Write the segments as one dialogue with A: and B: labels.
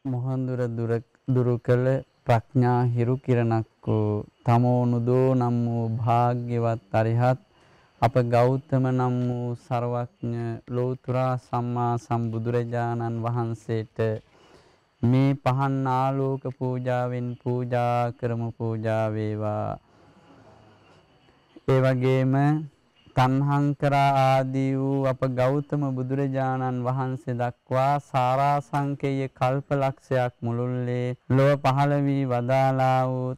A: මොහන්දුර දුරු කළ ප්‍රඥා හිරු කිරණක් වූ තමෝනුදෝ නම් වූ භාග්‍යවත් අරිහත් අප ගෞතම නම් වූ සර්වඥ ලෝතුරා සම්මා සම්බුදුරජාණන් වහන්සේට මේ පහන් ආලෝක පූජාවෙන් පූජා කරමු. පූජා වේවා. ඒ වගේම තණ්හංකරා ආදී වූ අප ගෞතම බුදුරජාණන් වහන්සේ දක්වා සාරාසංකේය කල්පලක්ෂයක් මුළුල්ලේ ලොව පහළ වී වදාලා වූ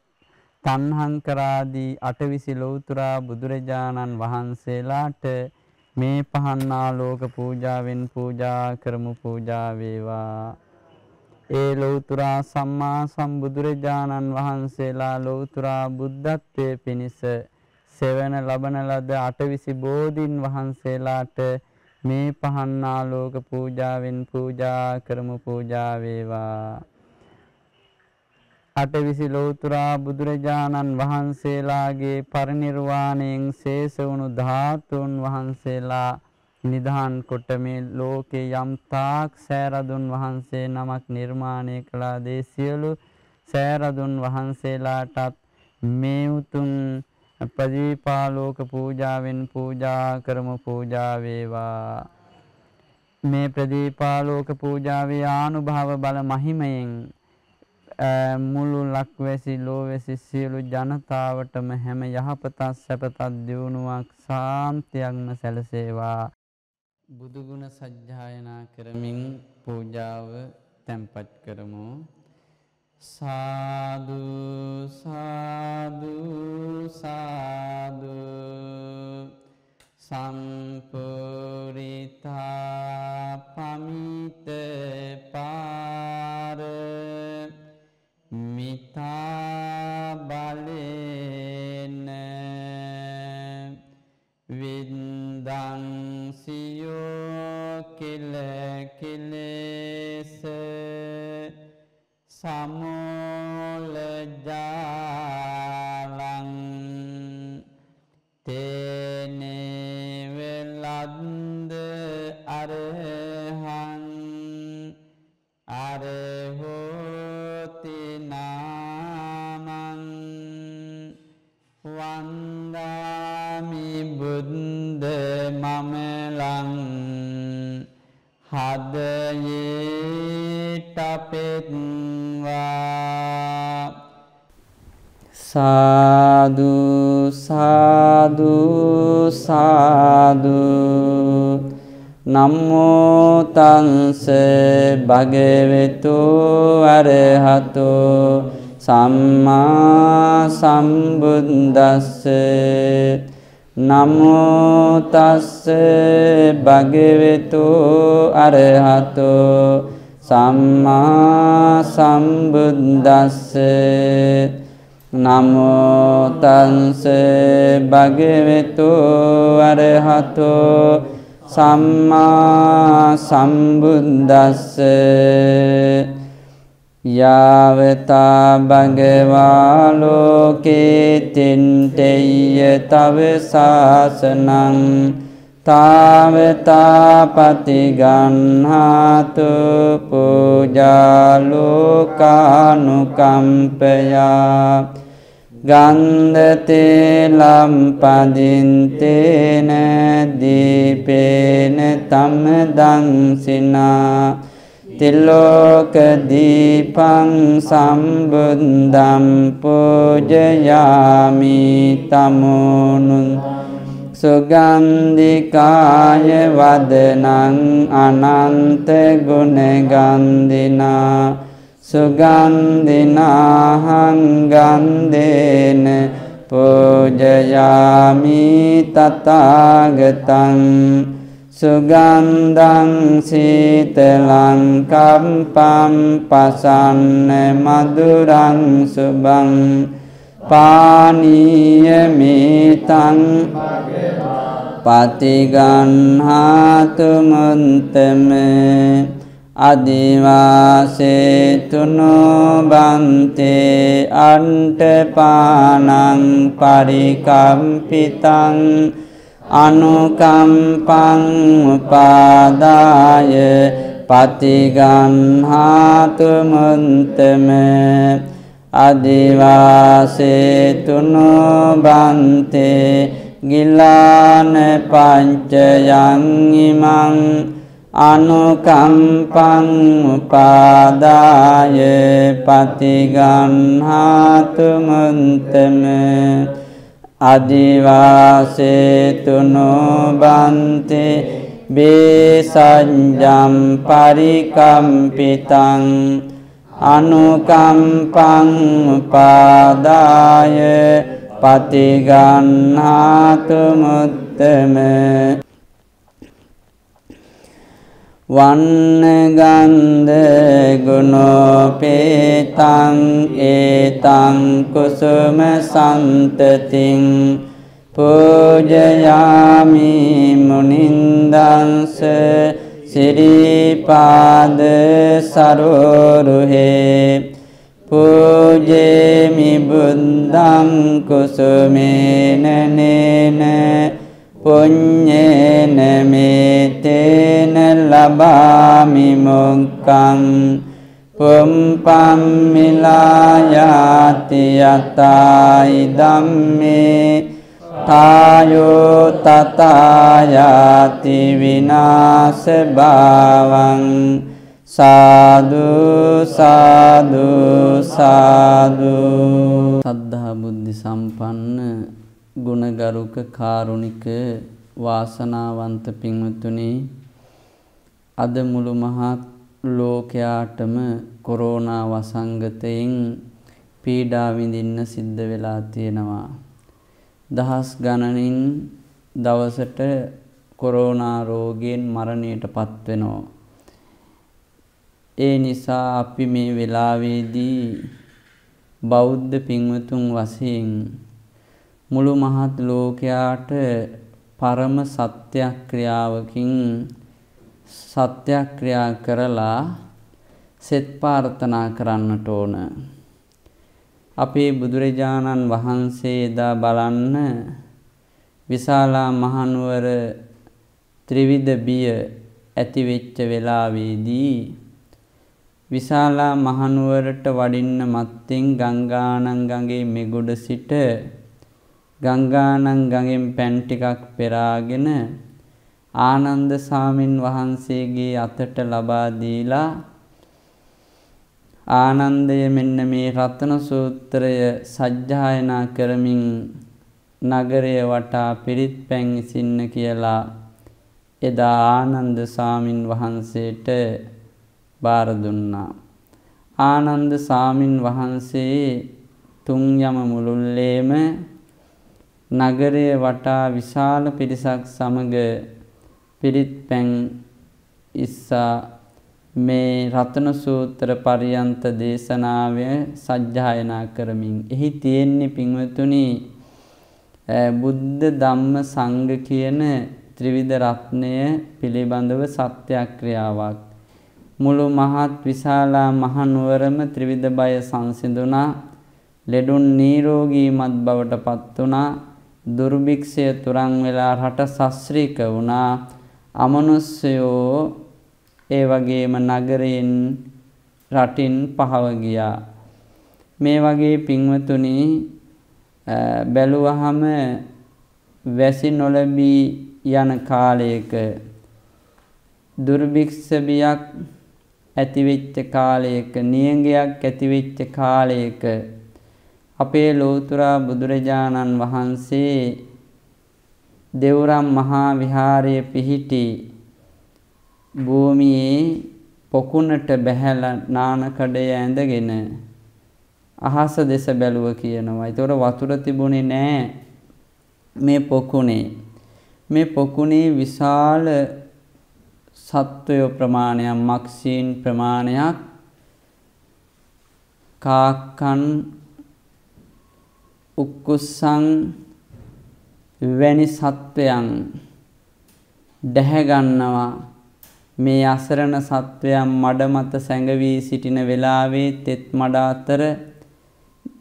A: තණ්හංකරාදී අටවිසි ලෞතුරා බුදුරජාණන් වහන්සේලාට මේ පහන් ආලෝක පූජාවෙන් පූජා කරමු. පූජා වේවා. ඒ ලෞතුරා සම්මා සම්බුදුරජාණන් වහන්සේලා ලෞතුරා බුද්ධත්වයේ පිණිස සෙවන ලබන ලද අටවිසි බෝධීන් වහන්සේලාට මේ පහන් ආලෝක පූජාවෙන් පූජා කරමු. පූජා වේවා. අටවිසි ලෞතුරා බුදුරජාණන් වහන්සේලාගේ පරිනිර්වාණයෙන් ශේෂ වුණු ධාතුන් වහන්සේලා නිධාන් කොට මේ ලෝකේ යම් තාක් සෑරදුන් වහන්සේ නමක් නිර්මාණය කළා. දේ සියලු සෑරදුන් වහන්සේලාටත් මේ උතුම් ප්‍රදීපාලෝක පූජාවෙන් පූජා කරමු. පූජා වේවා. මේ ප්‍රදීපාලෝක පූජාවේ ආනුභාව බල මහිමයෙන් මුළු ලක්වැසි ලෝවැසි සියලු ජනතාවටම හැම යහපතක් සැපතක් දියුණුවක් සාන්තියක්ම සැලසේවා. බුදුගුණ සජ්ජායනා කරමින් පූජාව තැන්පත් කරමු. සාදු සාදු සාදු සම්පූර්ණිතා පමිත පාර මිතා බලේන වින්දං සියෝ කිල කිලේස සමෝල ජාලං තේනේ වෙලන්ද අරහං අරහෝති නාමං වන්දාමි බුද්ධ මමලං හදයේ තපෙත්වා. සාදු සාදු සාදු නමෝ තංස භගවතු අරහතෝ සම්මා සම්බුද්දස්ස. නමෝ තස්ස භගවතු අරහතෝ සම්මා සම්බුද්දස්ස. නමෝ තංස භගවතු අරහතෝ සම්මා සම්බුද්දස්ස. යාවතා භගවා ලෝකේ තින්තේය තව සාසනං තාවතා පතිගන්හාතු පූජා ලෝකානුකම්පයා ගන්ධතේලම් පදින්තේන දීපේන තමදංසිනා තිලෝක දීපං සම්බුද්ධං පූජයාමි තමෝනුන් සුගන්ධිකාය වදනං අනන්ත ගුණගන්ධිනා සුගන්ධිනාහං ගන්ධේන පූජයාමි තථාගතං සුගන්ධං සීතලං කම්පං පසන්න මధుරං සුභං පානීය මේතං පතිගන්හාතු මුන්තම අදිවාසේතුනෝ බන්තේ අන්ටපානං පරිකම්පිතං අනුකම්පං උපාදාය පතිගන්හාතු මුත්තම අදිවාසේතුනු බන්තේ ගිලාන පංචයන් ඉමං අනුකම්පං උපාදාය පතිගන්හාතු මුත්තම අදිවාසේතුනු බන්තේ බේසඤ්ඤම් පරිකම්පිතං අනුකම්පං උපාදාය පතිගන්හාතු මුත්තම වන්නගන්ධ ගුණෝපේතං ඒතං කුසුම සන්තතින් පූජයාමි මුනින්දංස සිරිපාද සරෝරුහේ පූජේමි බුද්ධං කුසුමේන නේන පුඤ්ඤේන මේතේන ලබාමි මොක්ඛං පුම්පම් මිලායාති යතයි ධම්මේ තායෝ තතායාති විනාශ භාවං සාදු සාදු සාදු. සද්ධා බුද්ධ සම්පන්න ගුණගරුක කාරුණික වාසනාවන්ත පින්වතුනි, අද මුළු මහත් ලෝකයාටම කොරෝනා වසංගතයෙන් පීඩා විඳින්න සිද්ධ වෙලා තියෙනවා. දහස් ගණනින් දවසට කොරෝනා රෝගයෙන් මරණයට පත් වෙනවා. ඒ නිසා අපි මේ වෙලාවේදී බෞද්ධ පින්වතුන් වශයෙන් මුළු මහත් ලෝකයාට පරම සත්‍යක්‍රියාවකින් සත්‍යක්‍රියා කරලා සෙත් ප්‍රාර්ථනා කරන්නට ඕන. අපේ බුදුරජාණන් වහන්සේ එදා බලන්න විශාලා මහනුවර ත්‍රිවිධ බිය ඇති වෙච්ච වෙලාවේදී විශාලා මහනුවරට වඩින්න මත්තෙන් ගංගානං ගඟේ මෙගොඩ සිට ගංගානං ගඟෙන් පැන් ටිකක් පෙරාගෙන ආනන්ද සාමින් වහන්සේගේ අතට ලබා දීලා ආනන්දය මෙන්න මේ රතන සූත්‍රය සජ්ජායනා කරමින් නගරය වටා පිරිත් පැන් ඉසින්න කියලා එදා ආනන්ද සාමින් වහන්සේට බාර දුන්නා. ආනන්ද සාමින් වහන්සේ තුන් යම මුළුල්ලේම නගරය වටා විශාල පිරිසක් සමග පිරිත් පැන් ඉස්සා මේ රතන සූත්‍ර පරියන්ත දේශනාව සජ්ජායනා කරමින් එහි තියෙන්නේ පින්වතුනි බුද්ධ ධම්ම සංඝ කියන ත්‍රිවිධ රත්නය පිළිබඳව සත්‍යක්‍රියාවක්. මුළු මහත් විශාලා මහනුවරම ත්‍රිවිධ බය සංසිඳුණා. ලෙඩුන් නිරෝගීමත් බවට පත් වුණා. දුර්භික්ෂය තුරන් වෙලා රට සස්ත්‍රීක වුණා. අමනුෂ්‍යයෝ ඒ වගේම නගරයෙන් රටින් පහව ගියා. මේ වගේ පින්වතුනි බැලුවහම වැසි නොලැබී යන කාලයක දුර්භික්ෂ බියක් ඇතිවෙච්ච කාලයක නියඟයක් ඇතිවෙච්ච කාලයක අපේ ලෝතර බුදුරජාණන් වහන්සේ දෙව්රම් මහා විහාරයේ පිහිටි භූමියේ පොකුණට බැහැලා නානකඩය ඇඳගෙන අහස දෙස බැලුව කියනවා. ඒතකොට වතුර තිබුණේ නැහැ මේ පොකුණේ. මේ පොකුණේ විශාල සත්වය ප්‍රමාණයක්, මක්ෂීන් ප්‍රමාණයක්, කාක්කන්, උක්කුස්සන් වැනි සත්වයන් දැහැ ගන්නවා. මේ අසරණ සත්වයන් මඩ මත සැඟවී සිටින වෙලාවේ තෙත් මඩ අතර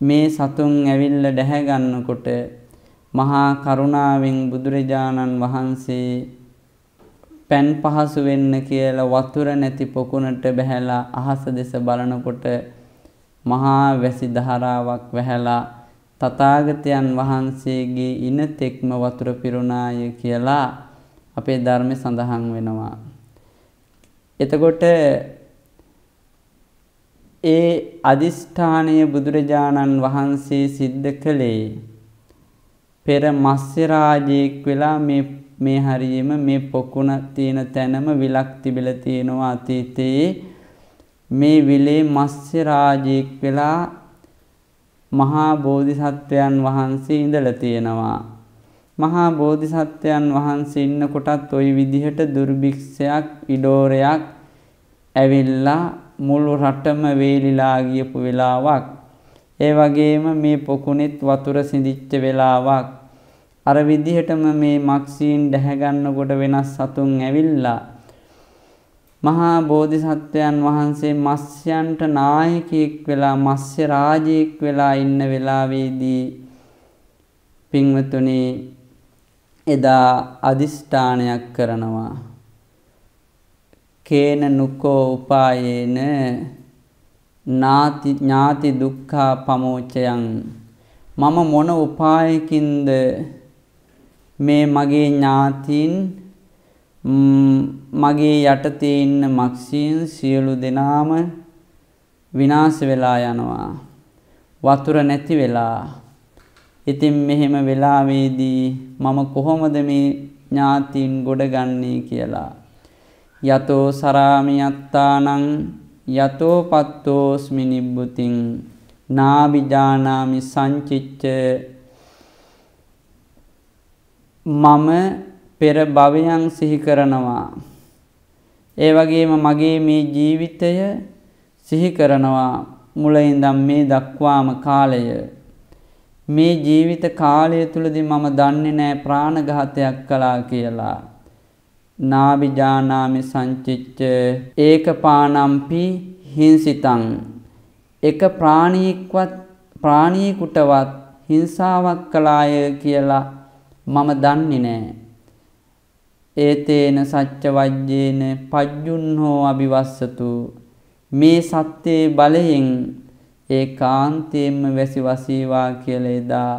A: මේ සතුන් ඇවිල්ලා දැහැ ගන්නකොට මහා කරුණාවෙන් බුදුරජාණන් වහන්සේ පෑන් පහසු වෙන්න කියලා වතුර නැති පොකුණට බැහැලා අහස දෙස බලනකොට මහා වැසි ධාරාවක් වැහැලා තථාගතයන් වහන්සේගේ ඉන තෙක්ම වතුර පිරුණාය කියලා අපේ ධර්මයේ සඳහන් වෙනවා. එතකොට ඒ අදිෂ්ඨානීය බුදුරජාණන් වහන්සේ සිද්ධ කළේ පෙර මත්ස්‍ය රාජයෙක් වෙලා මේ හරියම මේ පොකුණ තියෙන තැනම විලක් තිබිලා තියෙනවා අතීතයේ මේ විලේ මත්ස්‍ය රාජයෙක් වෙලා මහා බෝධිසත්වයන් වහන්සේ ඉඳලා තියෙනවා. මහා බෝධිසත්වයන් වහන්සේ ඉන්නකොටත් ওই විදිහට දුර්භික්ෂයක් ඉඩෝරයක් ඇවිල්ලා මුළු රටම වේලිලා ගියපු වෙලාවක්. ඒ වගේම මේ පොකුණෙත් වතුර සිඳිච්ච වෙලාවක්. අර විදිහටම මේ මක්ෂීන් දැහැ ගන්නකොට වෙනස් සතුන් ඇවිල්ලා මහා බෝධිසත්වයන් වහන්සේ මත්ස්‍යයන්ට නායකයෙක් වෙලා මත්ස්‍ය රාජයෙක් වෙලා ඉන්න වෙලාවේදී පින්වතුනි එදා අදිෂ්ඨානයක් කරනවා. කේන නුකෝ උපායේන ඥාති දුක්ඛා පමෝචයං මම මොන උපායකින්ද මේ මගේ ඥාතීන් මගේ යටතේ ඉන්න මක්ෂීන් සියලු දෙනාම විනාශ වෙලා යනවා වතුර නැති වෙලා. ඉතින් මෙහෙම වෙලාවේදී මම කොහොමද මේ ඥාතීන් ගොඩගන්නේ කියලා යතෝ සරාමි යත්තානං යතෝ පත්තෝස්මි නිබ්බුතින් නාබිජානාමි සංචිච්ච මම පෙර භවයන් සිහි කරනවා. ඒ වගේම මගේ මේ ජීවිතය සිහි කරනවා මුල ඉඳන් මේ දක්වාම කාලය. මේ ජීවිත කාලය තුලදී මම දන්නේ නැහැ ප්‍රාණඝාතයක් කළා කියලා. නාබිජානාමි සංචිච්ච ඒකපානම්පි හිංසිතං එක ප්‍රාණියෙකුටවත් හිංසාවක් කළාය කියලා මම දන්නේ නැහැ. ඒතේන සච්ච වජ්ජේන පජ්ජුන්හෝ අபிවස්සතු මේ සත්‍යයේ බලයෙන් ඒකාන්තයෙන්ම වැසි වසීවා කියලා එදා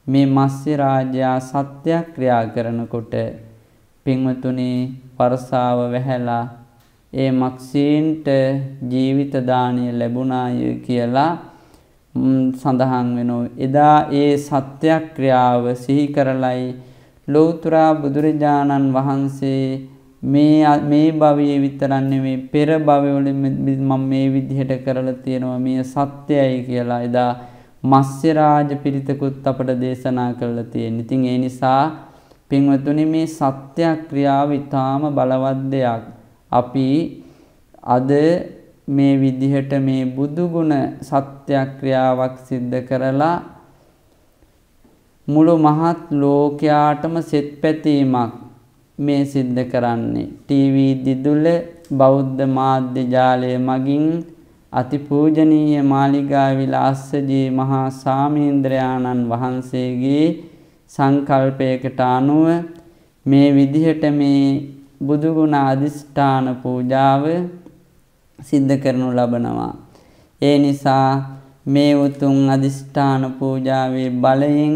A: මේ මත්ස්‍ය රාජයා සත්‍යක්‍රියා කරනකොට පින්වතුනි වර්ෂාව වැහැලා ඒ මක්ෂීන්ට ජීවිත දාණය ලැබුණාය කියලා සඳහන් වෙනවා. එදා ඒ සත්‍යක්‍රියාව සිහි කරලයි ලෞතර බුදුරජාණන් වහන්සේ මේ භවයේ විතරක් නෙමෙයි පෙර භවවල මම මේ විදිහට කරලා තියෙනවා මේ සත්‍යයි කියලා එදා මත්ස්‍ය රාජ පිරිතකුත් අපට දේශනා කරලා තියෙනවා. ඉතින් ඒ නිසා පින්වතුනි මේ සත්‍යක්‍රියාව ඊටාම බලවත් දෙයක්. අපි අද මේ විදිහට මේ බුදු ගුණ සත්‍යක්‍රියාවක් සිද්ධ කරලා මුළු මහත් ලෝකයාටම සෙත් පැතීමක් මේ සිද්ධ කරන්නේ. ටීවී දිදුල බෞද්ධ මාධ්‍ය ජාලය මගින් අතිපූජනීය මාලිගා විලාසජී මහා සාමීන්ද්‍රයාණන් වහන්සේගේ සංකල්පයකට අනුව මේ විදිහට මේ බුදු ගුණ අධිෂ්ඨාන පූජාව සිද්ධ කරනු ලබනවා. ඒ නිසා මේ උතුම් අධිෂ්ඨාන පූජාවේ බලයෙන්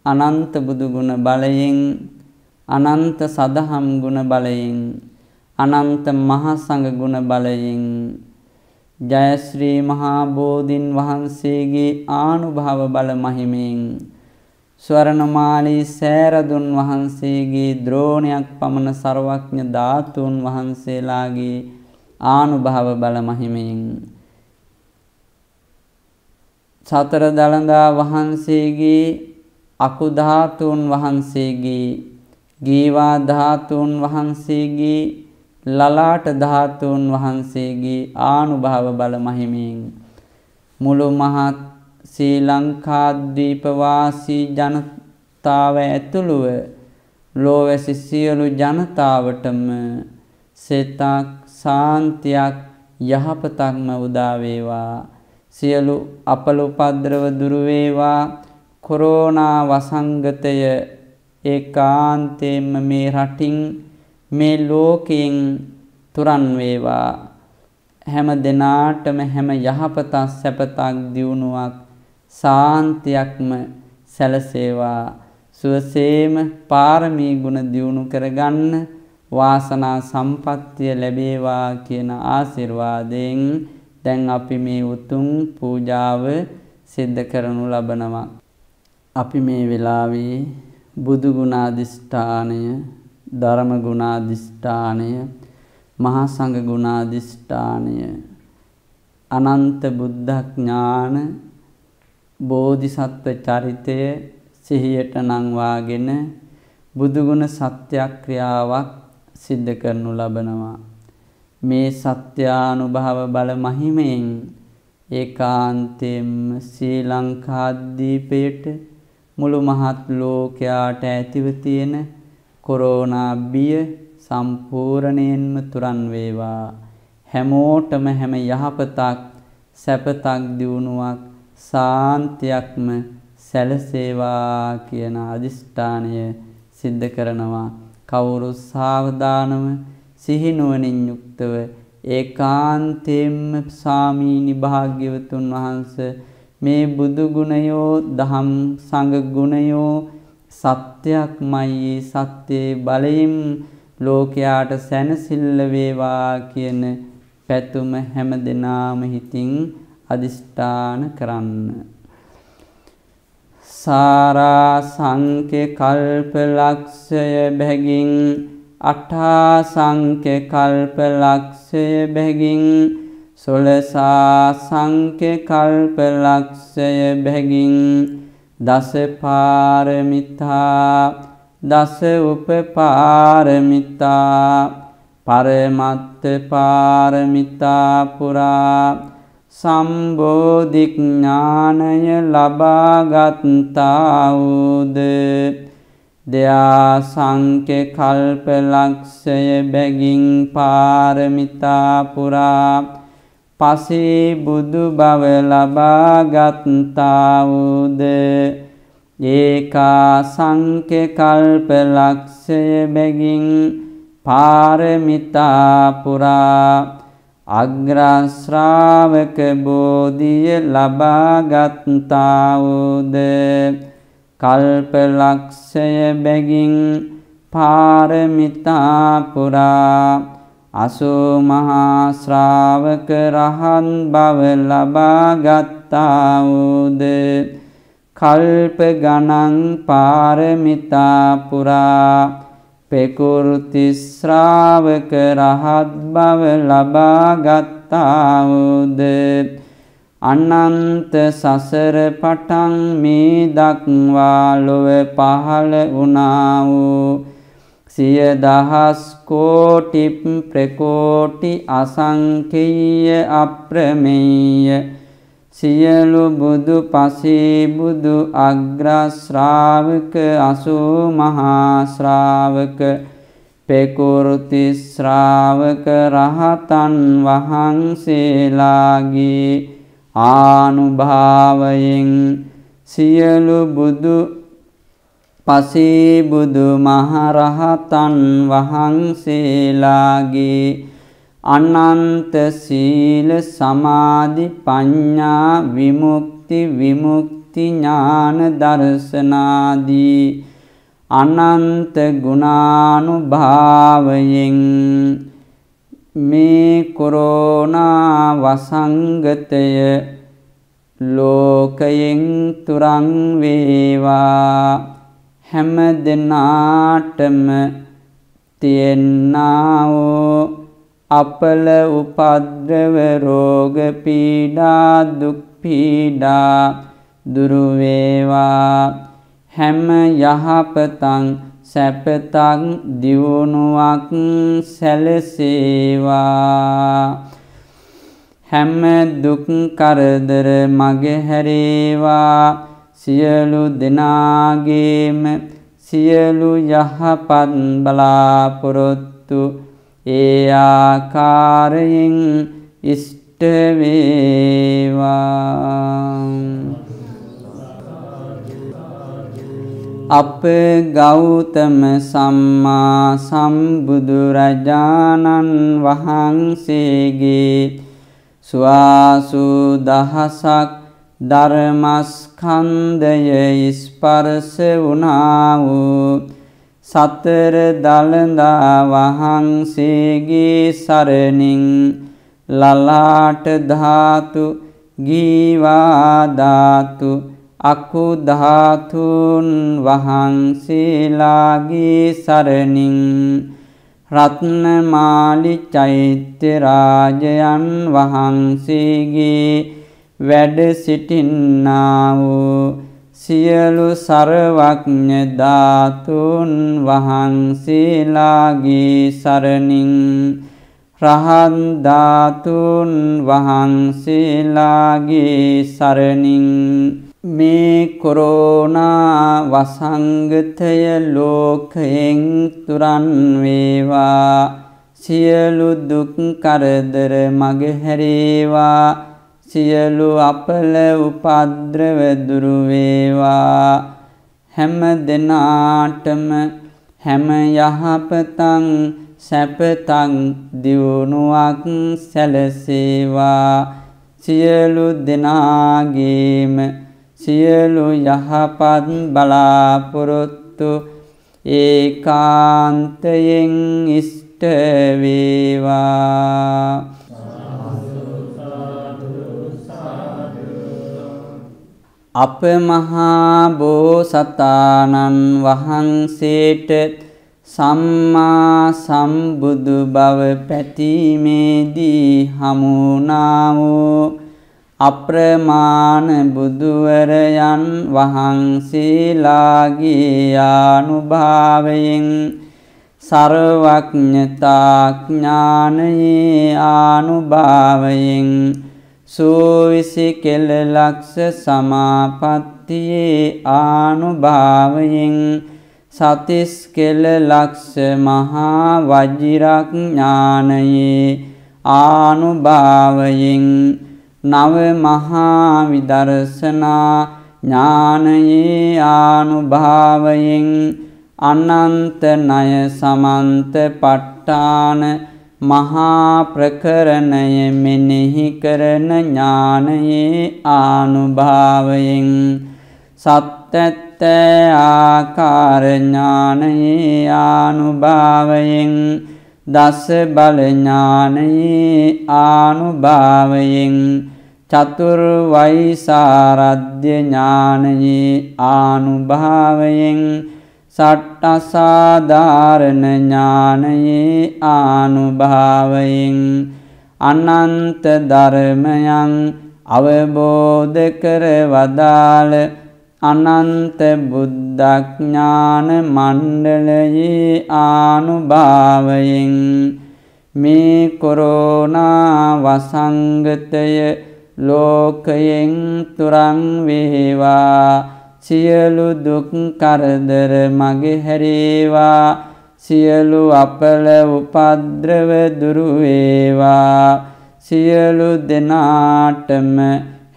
A: අනන්ත බුදු ගුණ බලයෙන් අනන්ත සදහම් ගුණ බලයෙන් අනන්ත මහා සංඝ ගුණ බලයෙන් ජය ශ්‍රී මහා බෝධින් වහන්සේගේ ආනුභාව බල මහිමෙන් ස්වර්ණමාලී සෑරදුන් වහන්සේගේ ද්‍රෝණයක් පමණ සර්වඥ ධාතුන් වහන්සේලාගේ ආනුභාව බල මහිමෙන් සතර දළදා වහන්සේගේ අකු ධාතුන් වහන්සේගේ ගීවා ධාතුන් වහන්සේගේ ලලාට ධාතුන් වහන්සේගේ ආනුභාව බල මහිමෙන් මුළු මහත් ශ්‍රී ලංකාද්වීප වාසී ජනතාව ඇතුළුව ලෝවැසි සියලු ජනතාවටම සෙතක් සාන්තියක් යහපතක්ම උදා වේවා. සියලු අපල උපද්‍රව දුරු වේවා. කොරෝනා වසංගතය ඒකාන්තයෙන්ම මේ රටින් මේ ලෝකයෙන් තුරන් වේවා. හැම දිනාටම හැම යහපතක් සැපතක් දියුණුවක් සාන්තියක්ම සැලසේවා. සුවසේම පාරමී ගුණ දියුණු කරගන්න වාසනා සම්පත්තිය ලැබේවා කියන ආශිර්වාදයෙන් දැන් අපි මේ උතුම් පූජාව සිද්ධ කරනු ලබනවා. අපි මේ වෙලාවේ බුදු ගුණ අධිෂ්ඨානය, ධර්ම ගුණ අධිෂ්ඨානය, මහා සංඝ ගුණ අධිෂ්ඨානය, අනන්ත බුද්ධ ඥාන, බෝධිසත්ව චරිතය සිහියට නංවාගෙන බුදු ගුණ සත්‍යක්‍රියාවක් සිද්ධ කරනු ලබනවා. මේ සත්‍යානුභව බල මහිමයෙන් ඒකාන්තයෙන්ම ශ්‍රී ලංකාද්වීපයට මුළු මහත් ලෝකයාට ඇතිව තියෙන කොරෝනා බිය සම්පූර්ණයෙන්ම තුරන් වේවා. හැමෝටම හැම යහපතක් සැපතක් දියුණුවක් සාන්තියක්ම සැලසේවා කියන අදිෂ්ඨානය සිද්ධ කරනවා. කවුරු සාවධානව සිහිනුවණින් යුක්තව ඒකාන්තයෙන්ම සාමීනි භාග්‍යවතුන් වහන්සේ මේ බුදු ගුණයෝ දහම් සංඝ ගුණයෝ සත්‍යක්මයි, සත්‍යයේ බලයෙන් ලෝකයාට සැනසෙල්ල වේවා කියන පැතුම හැම දිනාම හිතින් අදිෂ්ඨාන කරන්න. සාරා සංඛ්‍ය කල්ප ලක්ෂය බැගින් අටා සංඛ්‍ය කල්ප ලක්ෂය බැගින් සොළසා සංඛ්‍ය කල්ප ලක්ෂය බැගින් දස පාරමිතා දස උපපාරමිතා පරමත්ත පාරමිතා පුරා සම්බෝධි ඥානය ලබාගත්තා වූද දයා සංඛ්‍ය කල්ප ලක්ෂය බැගින් පාරමිතා පුරා පසේ බුදු බව ලබාගත්තා වූද ඒකා සංඛ්‍ය කල්ප ලක්ෂය බැගින් පාරමිතා පුරා අග්‍ර ශ්‍රාවක බෝධිය ලබාගත්තා වූද කල්ප ලක්ෂය බැගින් පාරමිතා පුරා අසෝ මහා ශ්‍රාවක රහන් බව ලබාගත්තා වූද කල්ප ගණන් පාරමිතා පුරා පෙකුරුති ශ්‍රාවක රහත් බව ලබාගත්තා වූද අනන්ත සසර පටන් මේ දක්වා ලොව පහළ වුණා වූ සිය දහස් කෝටි ප්‍රකෝටි අසංඛේය අප්‍රමේය සියලු බුදු පසේ බුදු අග්‍ර ශ්‍රාවක අසෝ මහා ශ්‍රාවක පෙකුරුති ශ්‍රාවක රහතන් වහන්සේලාගේ ආනුභාවයෙන් සියලු බුදු පසේ බුදු මහරහතන් වහන්සේලාගේ අනන්ත සීල සමාධි ප්‍රඥා විමුක්ති ඥාන දර්ශනාදී අනන්ත ගුණානුභාවයෙන් මේ කොරෝනා වසංගතය ලෝකයෙන් තුරන් වේවා. හැම දිනාටම තියෙනා වූ අපල උපද්‍රව රෝග පීඩා දුක් පීඩා දුරු වේවා. හැම යහපතං සැපතක් දියුණුවක් සැලසේවා. හැම දුක් කරදර මගහැරේවා. සියලු දෙනාගේම සියලු යහපත් බලාපොරොත්තු ඒ ආකාරයෙන් ඉෂ්ට වේවා. අප ගෞතම සම්මා සම්බුදුරජාණන් වහන්සේගේ සුවාසු දහසක් ධර්මස්කන්ධය ස්පර්ශ වුණා වූ සතර දළදා වහන්සේගේ සරණින් ලලාට ධාතු, ගීවා ධාතු, අකු ධාතුන් වහන්සේලාගේ සරණින් රත්නමාලි චෛත්‍ය රාජයන් වහන්සේගේ වැඩ සිටින්නා වූ සියලු සර්වඥ ධාතුන් වහන්සේලාගේ සරණින් රහත් ධාතුන් වහන්සේලාගේ සරණින් මේ කොරෝනා වසංගතය ලෝකයෙන් තුරන් වේවා, සියලු දුක් කරදර මගහැරේවා, සියලු අපල උපද්‍රව දුරු වේවා. හැම දිනාටම හැම යහපතං සැපතං දියුණුවක් සැලසේවා. සියලු දිනාගේම සියලු යහපත් බලාපොරොත්තු ඒකාන්තයෙන් ඉෂ්ට වේවා. අප මහා බෝසතාණන් වහන්සේට සම්මා සම්බුදු බව පැතීමේදී හමුනා වූ අප්‍රමාණ බුදුවරයන් වහන්සේලාගේ ආනුභාවයෙන් සර්වඥතා ඥානයේ ආනුභාවයෙන් සෝවිසි කෙළලක්ෂ සමාපත්තියේ ආනුභාවයෙන් සතිස් කෙළලක්ෂ මහා වජිරඥානයේ ආනුභාවයෙන් නව මහා විදර්ශනා ඥානයේ ආනුභාවයෙන් අනන්ත ණය සමන්ත ප ဋ ාණ මහා ප්‍රකරණය මෙනෙහි කරන ඥානයේ ආනුභාවයෙන් සත්‍යත්ත ආකාර ඥානයේ ආනුභාවයෙන් දස බල ඥානයේ ආනුභාවයෙන් චතුර්වෛසාරද්‍ය ඥානයේ ආනුභාවයෙන් සට්ඨසාධාරණ ඥානයේ ආනුභාවයෙන් අනන්ත ධර්මයන් අවබෝධ කර වදාළ අනන්ත බුද්ධඥාන මණ්ඩලයේ ආනුභාවයෙන් මේ කොරෝනා වසංගතය ලෝකයෙන් තුරන් වේවා. සියලු දුක් කරදර මගහැරේවා, සියලු අපල උපද්‍රව දුරු වේවා. සියලු දෙනාටම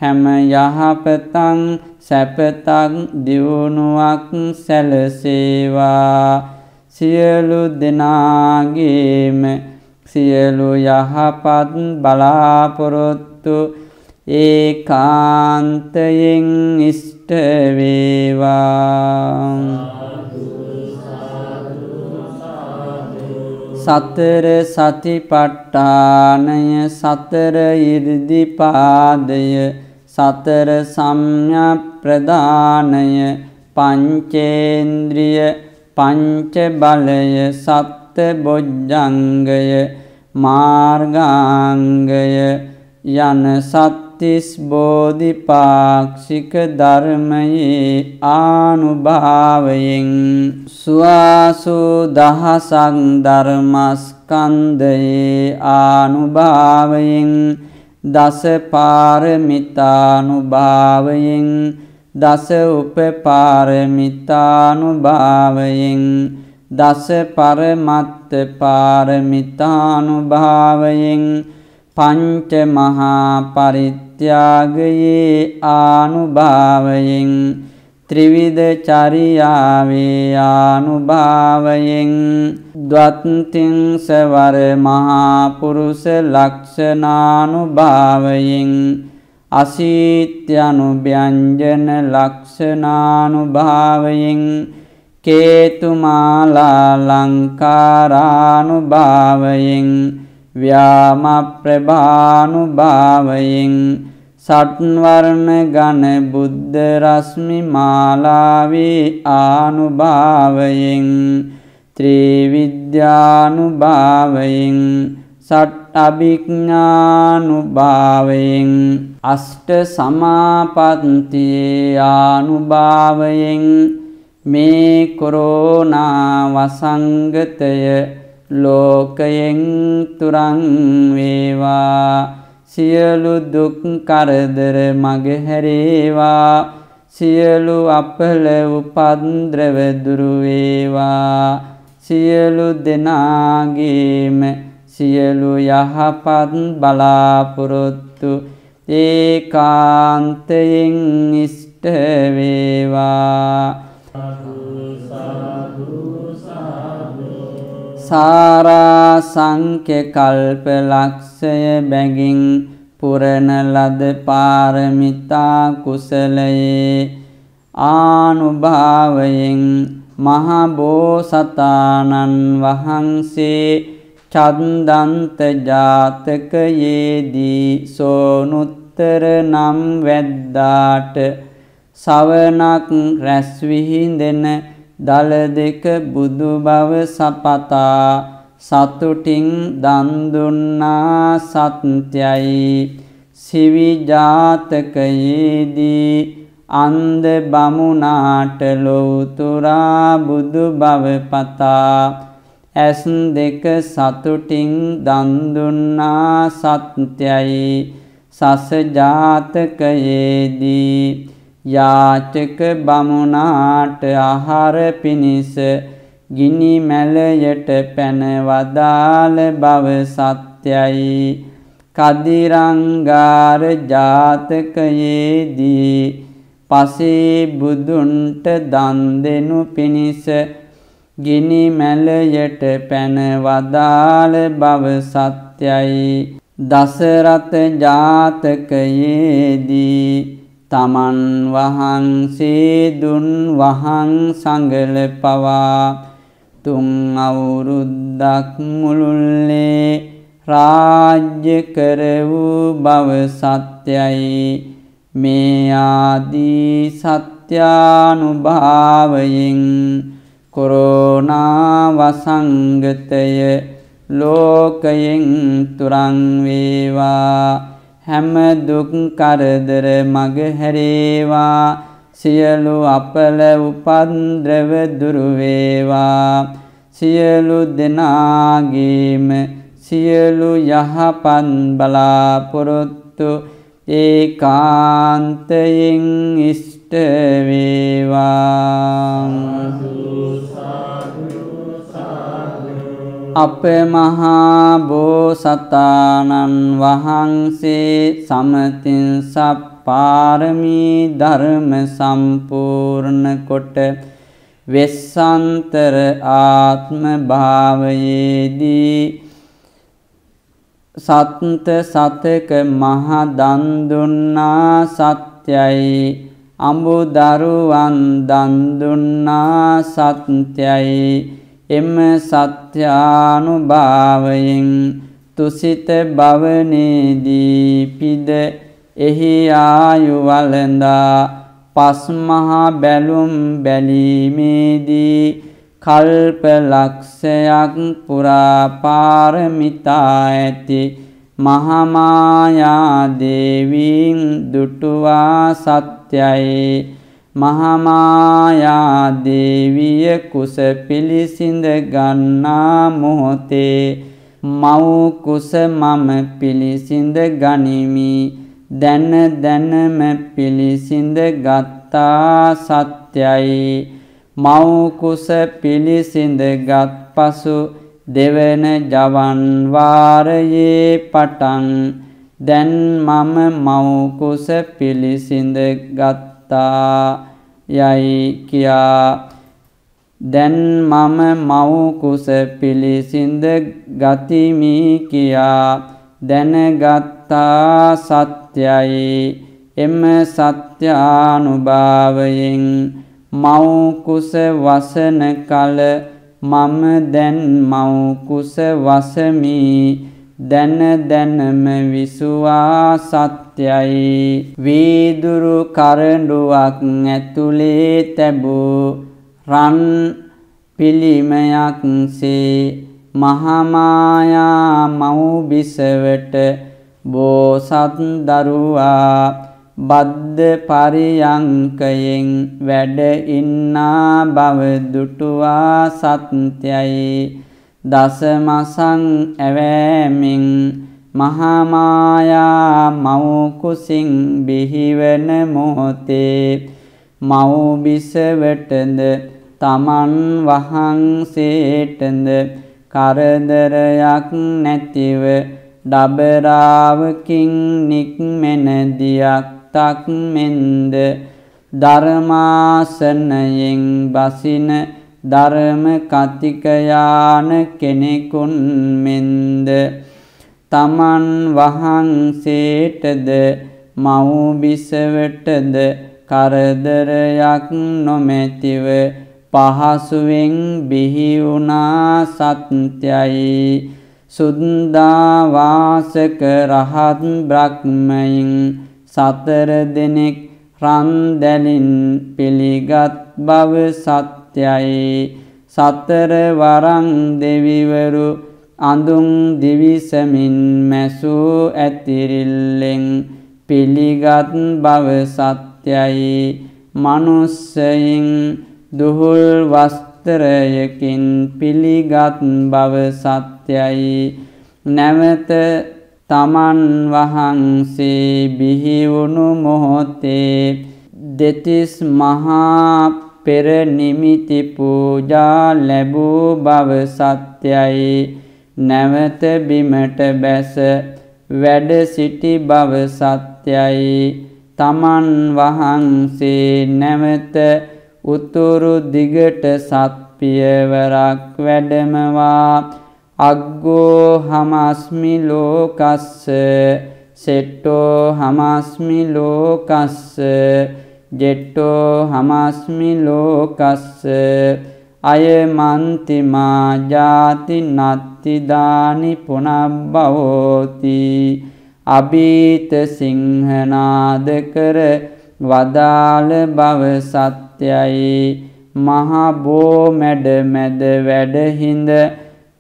A: හැම යහපතං සැපතං දියුණුවක් සැලසේවා. සියලු දෙනාගේම සියලු යහපත් බලාපොරොත්තු ඒකාන්තයෙන් ඉෂ්ට වේවා. සතර සතිපට්ඨානය, සතර ඉර්ධිපාදය, සතර සම්‍යක් ප්‍රදානය, පංචේන්ද්‍රිය, පංච බලය, සත්ත බොජ්ජංගය, මාර්ගාංගය යන සත්තිස් බෝධිපාක්ෂික ධර්මයේ ආනුභාවයෙන් සුවාසු දහසක් ධර්මස්කන්ධයේ ආනුභාවයෙන් දස පාරමිතානුභාවයෙන් දස උපපාරමිතානුභාවයෙන් දස පරමත්ත පාරමිතානුභාවයෙන් පංච මහා පරිත්‍යාගයේ ආනුභාවයෙන් ත්‍රිවිධ චරියාවේ ආනුභාවයෙන් ද්වත්තිං සවර මහා පුරුෂ ලක්ෂණානුභාවයෙන් අසීත්‍යනුභ්‍යංජන ලක්ෂණානුභාවයෙන් කේතුමාලා ලංකාරානුභාවයෙන් ව්‍යාම ප්‍රභානුභාවයෙන් සත්වර්ණ ගණ බුද්ධ රශ්මි මාලාවේ ආනුභාවයෙන් ත්‍රිවිද්‍යානුභාවයෙන් සට් අභිඥානුභාවයෙන් අෂ්ට සමාපත්තියේ ආනුභාවයෙන් මේ කොරෝනා වසංගතය ලෝකයෙන් තුරන් වේවා සියලු දුක් කරදර මගහැරේවා සියලු අපල උපද්‍රව දුරු වේවා සියලු දෙනාගේම සියලු යහපත් බලාපොරොත්තු ඒකාන්තයෙන් ඉෂ්ට වේවා සාරා සංඛ්‍ය කල්ප ලක්ෂය බැගින් පුරණ ලද පාරමිතා කුසලයේ ආනුභාවයෙන් මහ බෝසතාණන් වහන්සේ චන්දන්ත ජාතකයේදී සෝනුත්තර නම් වැද්දාට සවනක් රැස් විහිදෙන දල දෙක බුදු බව සපතා සතුටින් දන් දුන්නා සත්‍යයි සිවි ජාතකයේදී අන්ධ බමුණාට ලෝතුරා බුදු බව පතා ඇස් දෙක සතුටින් දන් දුන්නා සත්‍යයි සස ජාතකයේදී යාචක බමුණාට ආහාර පිණිස ගිනි මැලයට පැන වදාළ බව සත්‍යයි කදිරංගාර ජාතකයේදී පසේ බුදුන්ට දන් දෙනු පිණිස ගිනි මැලයට පැන වදාළ බව සත්‍යයි දසරත ජාතකයේදී තමන් වහන්සේ දුන් වහන් සංගල පවා තුන් අවුරුද්දක් මුළුල්ලේ රාජ්‍ය කර වූ බව සත්‍යයි මේ ආදී සත්‍යානුභාවයෙන් කොරෝනා වසංගතය ලෝකයෙන් තුරන් වේවා හැම දුක් කරදර මගහැරේවා සියලු අපල උපද්‍රව දුරු වේවා සියලු දෙනාගේම සියලු යහපත් බලාපොරොත්තු ඒකාන්තයෙන් ඉෂ්ට වේවා අප මහා බෝසතාණන් වහන්සේ සමතින් සප්පාරමී ධර්ම සම්පූර්ණ කොට වෙස්සන්තර ආත්ම භාවයේදී සත්ත සතක මහ දන් දුන්නා සත්‍යයි අඹු දරුවන් දන් දුන්නා සත්‍යයි එම සත්‍යානුභාවයෙන් තුසිත භවනේදී පිද එහි ආයු වළඳා පස්මහා බැලුම් බැලීමේදී කල්ප ලක්ෂයක් පුරා පාරමිතා ඇති මහාමායා දේවීන් දුටුවා සත්‍යයි මහාමායා දේවිය කුස පිළිසිඳ ගන්නා මොහොතේ මව් කුස මම පිළිසිඳ ගනිමි දැන දැනම පිළිසිඳ ගත්තා සත්‍යයි මව් කුස පිළිසිඳ ගත් පසු දෙවන ජවන් වාරයේ පටන් දැන් මම මව් කුස පිළිසිඳ ගත්තා යයි කියා දැන් මම මව් කුස පිළිසිඳ ගතිමි කියා දැනගත්තා සත්‍යයි එම සත්‍යානුභාවයෙන් මව් කුස වසන කල මම දැන් මව් කුස වසමි දැන දැනම විසුවා සත්‍යයි වීදුරු කරඬුවක් ඇතුලේ තැබූ රන් පිළිමයක් සේ මහාමායා මව් බිසවට බෝසත් දරුවා බද්ද පරියංකයෙන් වැඩ ඉන්නා බව දුටුවා සත්‍යයි දසමසං ඇවෑමින් මහාමායා මව් කුසින් බිහිවන මොහොතේ මව් බිසවටද තමන් වහන්සේටද කරදරයක් නැතිව ඩබරාවකින් නික්මෙන දියක් තක් මෙන්ද ධර්මාසනයෙන් බසින ධර්ම කතික යාන කෙනෙකුන් මෙන්ද තමන් වහන්සේටද මව් බිසවටද කරදරයක් නොමැතිව පහසුවෙන් බිහි වුණා සත්‍යයි සුද්ධා වාසක රහත් බ්‍රහ්මයින් 4 දෙනෙක් රන් දැලින් පිළිගත් බව සත්‍යයි 4 වරන් දෙවිවරු අඳුන් දිවිසමින් මැසූ ඇතිරිල්ලෙන් පිළිගත් බව සත්‍යයි මනුස්සයින් දුහුල් වස්ත්‍රයකින් පිළිගත් බව සත්‍යයි නැවත තමන් වහන්සේ බිහි වුණු මොහොතේ දෙතිස් මහා පෙර නිමිති පූජා ලැබූ බව සත්‍යයි නැවත බිමට බැස වැඩ සිටි බව සත්‍යයි තමන් වහන්සේ නැවත උතුරු දිගට සත්පියවරක් වැඩමවා අග්ගෝ හමස්මි ලෝකස්ස සෙට්ටෝ හමස්මි ලෝකස්ස ජෙට්ටෝ හමස්මි ලෝකස්ස අයමන්තිමා ජාති නත්තිදානි පුනබ්බවෝති අභීත සිංහනාද කර වදාළ බව සත්‍යයි මහා බෝ මැඩ මැද වැඩහිඳ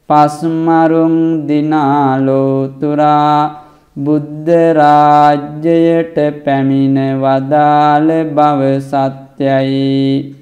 A: පස්මරුන් දිනාලෝතුරා බුද්ධ රාජ්‍යයට පැමිණ වදාළ බව සත්‍යයි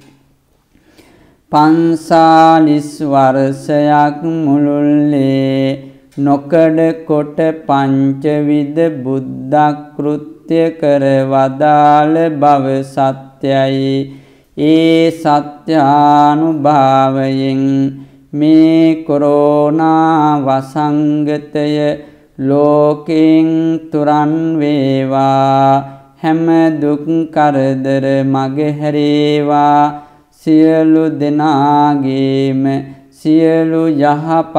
A: 45 වර්ෂයක් මුළුල්ලේ නොකඩ කොට පංචවිධ බුද්ධ කෘත්‍ය කර වදාළ බව සත්‍යයි ඒ සත්‍යානුභාවයෙන් මේ කොරෝනා වසංගතය ලෝකෙන් තුරන් වේවා හැම දුක් කරදර මගහැරේවා සියලු දෙනාගේම සියලු යහපත්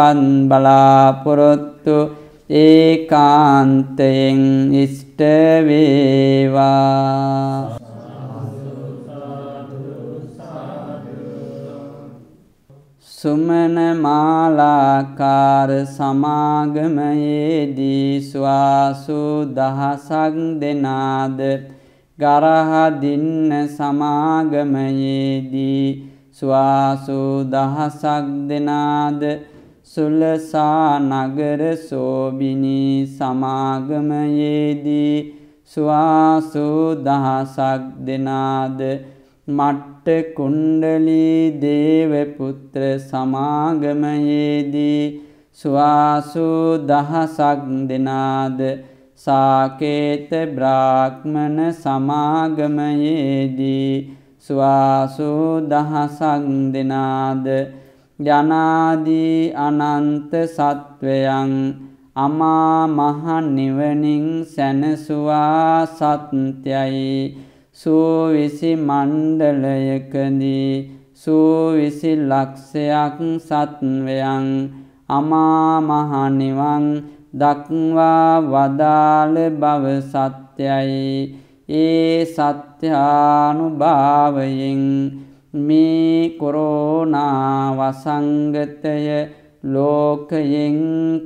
A: බලාපොරොත්තු ඒකාන්තයෙන් ඉෂ්ට වේවා සුමන මාලාකාර සමාගමයේදී ස්වාසු දහසක් දෙනාද ගරහදින්න සමාගමයේදී ස්වාසු දහසක් දෙනාද සුලසා නගර සෝබිනී සමාගමයේදී ස්වාසු දහසක් දෙනාද මට්ට කුණ්ඩලී දේවපුත්‍ර සමාගමයේදී ස්වාසු දහසක් දෙනාද සාකේත බ්‍රාහ්මණ සමාගමයේදී ස්වාසු දහසක් දෙනාද යනාදී අනන්ත සත්වයන් අමා මහ නිවනින් සැනසුවා සත්‍යයි සූවිසි මණ්ඩලයකදී සූවිසි ලක්ෂයක් සත්වයන් අමා මහ නිවන් දක්වා වදාළ බව සත්‍යයි. ඒ සත්‍යානුභාවයෙන් මේ කොරෝනා වසංගතය ලෝකයෙන්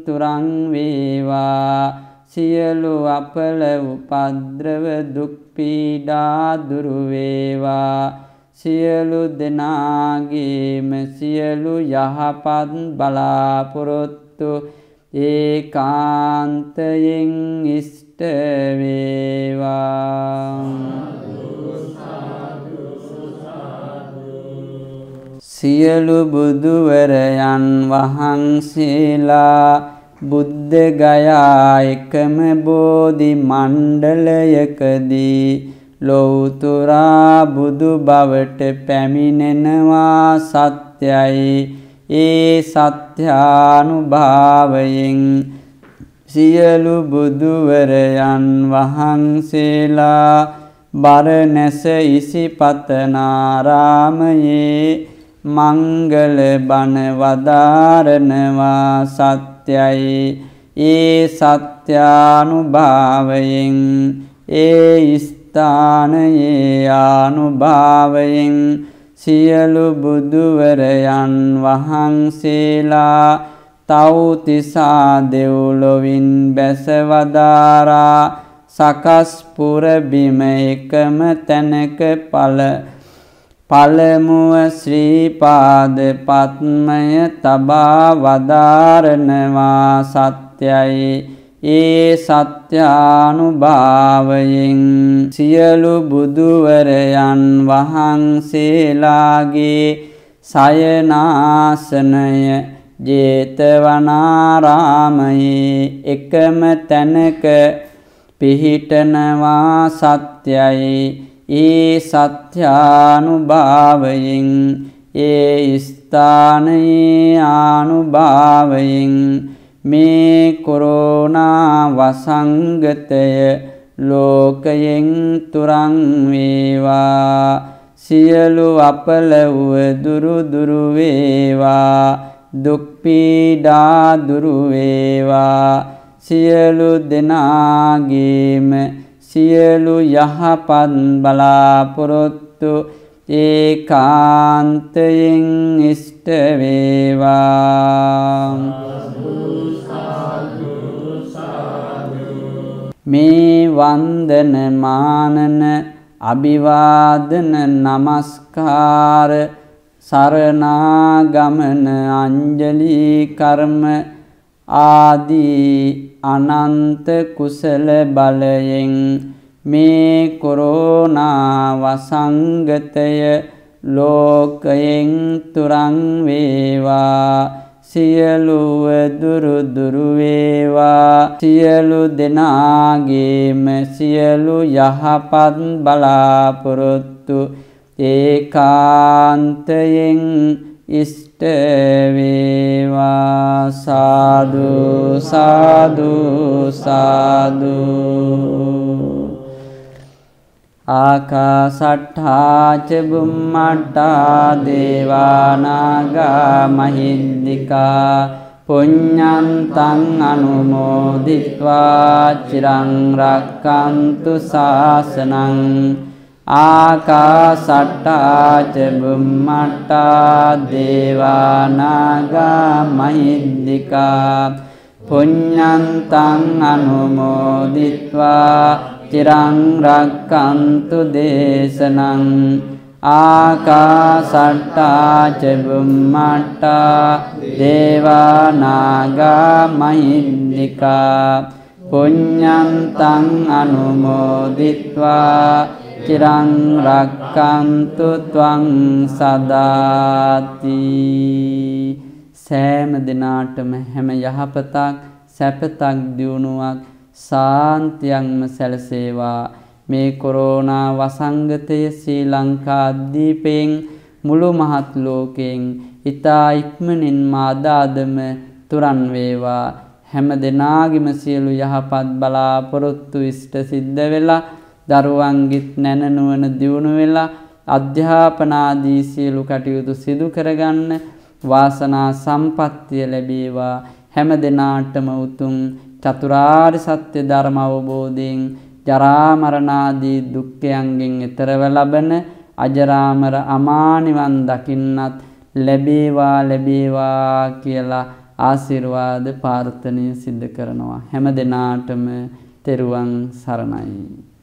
A: තුරන් වේවා. සියලු අපල උපද්‍රව දුක් පීඩා දුරු වේවා. සියලු දෙනාගේම සියලු යහපත් බලාපොරොත්තු ඒකාන්තයෙන් ඉෂ්ට වේවා. සියලු බුදුවරයන් වහන්සේලා බුද්ධ ගයා එකම බෝධි මණ්ඩලයකදී ලෞතුරා බුදු බවට පැමිණෙනවා සත්‍යයි. ඒ සත්‍යානුභාවයෙන් සියලු බුදුවරයන් වහන්සේලා බරණැස ඉසිපතනාරාමයේ මංගල බණ වදාරනවා සත්‍යයි. ඒ සත්‍යානුභාවයෙන් ඒ ස්ථානයේ ආනුභාවයෙන් සියලු බුදුවරයන් වහන්සේලා තව්තිසා දෙව්ලොවින් බැසවදාරා සකස් පුර බිම එකම තැනක පළමුව ශ්‍රී පාද පත්මය තබා වදාරනවා සත්‍යයි. ඒ සත්‍යානුභාවයෙන් සියලු බුදුවරයන් වහන්සේලාගේ සයනාසනය ජේතවනාරාමයේ එකම තැනක පිහිටනවා සත්‍යයි. ඒ සත්‍යානුභාවයෙන් ඒ ස්ථානයේ ආනුභාවයෙන් මේ කොරෝනා වසංගතය ලෝකයෙන් තුරන් වේවා. සියලු අපල වූ දුරු වේවා. දුක් පීඩා දුරු වේවා. සියලු දෙනාගේම සියලු යහපත් බලාපොරොත්තු ඒකාන්තයෙන් ඉෂ්ට වේවා. මේ වන්දන මානන අභිවාදන නමස්කාර සරණාගමන අංජලි කර්ම ආදී අනන්ත කුසල බලයෙන් මේ කොරෝනා වසංගතය ලෝකයෙන් තුරන් වේවා. සියලුව දුරු වේවා. සියලු දෙනාගේම සියලු යහපත් බලාපොරොත්තු ඒකාන්තයෙන් ඉෂ්ට වේවා. සාදු සාදු සාදු. ආකාසට්ඨා ච බුම්මට්ඨා දේවානාගා මහිද්దికා පුඤ්ඤන්තං අනුමෝදිत्वा චිරං රක්ඛන්තු ශාසනං. ආකාසට්ඨා ච බුම්මට්ඨා දේවානාගා මහිද්దికා පුඤ්ඤන්තං අනුමෝදිत्वा චිරං රක්ඛන්තු දේශනං. ආකාසට්ඨා ච බුම්මට්ඨා දේවානාගා මහිද්దికා පුඤ්ඤන්තං අනුමෝදිत्वा චිරං රක්ඛන්තු ත්වං සදාති. සෑම දිනාටම හැම යහපතක් සැපතක් දියුණුවක් සාන්තියක්ම සැලසේවා. මේ කොරෝනා වසංගතය ශ්‍රී ලංකා දීපයෙන් මුළු මහත් ලෝකයෙන් ඉතා ඉක්මනින්ම අදාදම තුරන් වේවා. හැම දෙනාගේම සියලු යහපත් බලාපොරොත්තු ඉෂ්ට සිද්ධ වෙලා දරුවන්ගිත් නැනනුවන දියුණු වෙලා අධ්‍යාපන ආදී සියලු කටයුතු සිදු කරගන්න වාසනා සම්පත්තිය ලැබේවා. හැම දිනාටම උතුම් චතුරාර්ය සත්‍ය ධර්ම අවබෝධයෙන් ජරා මරණ ආදී දුක්ඛයන්ගෙන් එතරව ලබන අජරාමර අමා නිවන් දකින්නත් ලැබේවා කියලා ආශිර්වාද ප්‍රාර්ථනා සිදු කරනවා. හැම දිනාටම තෙරුවන් සරණයි.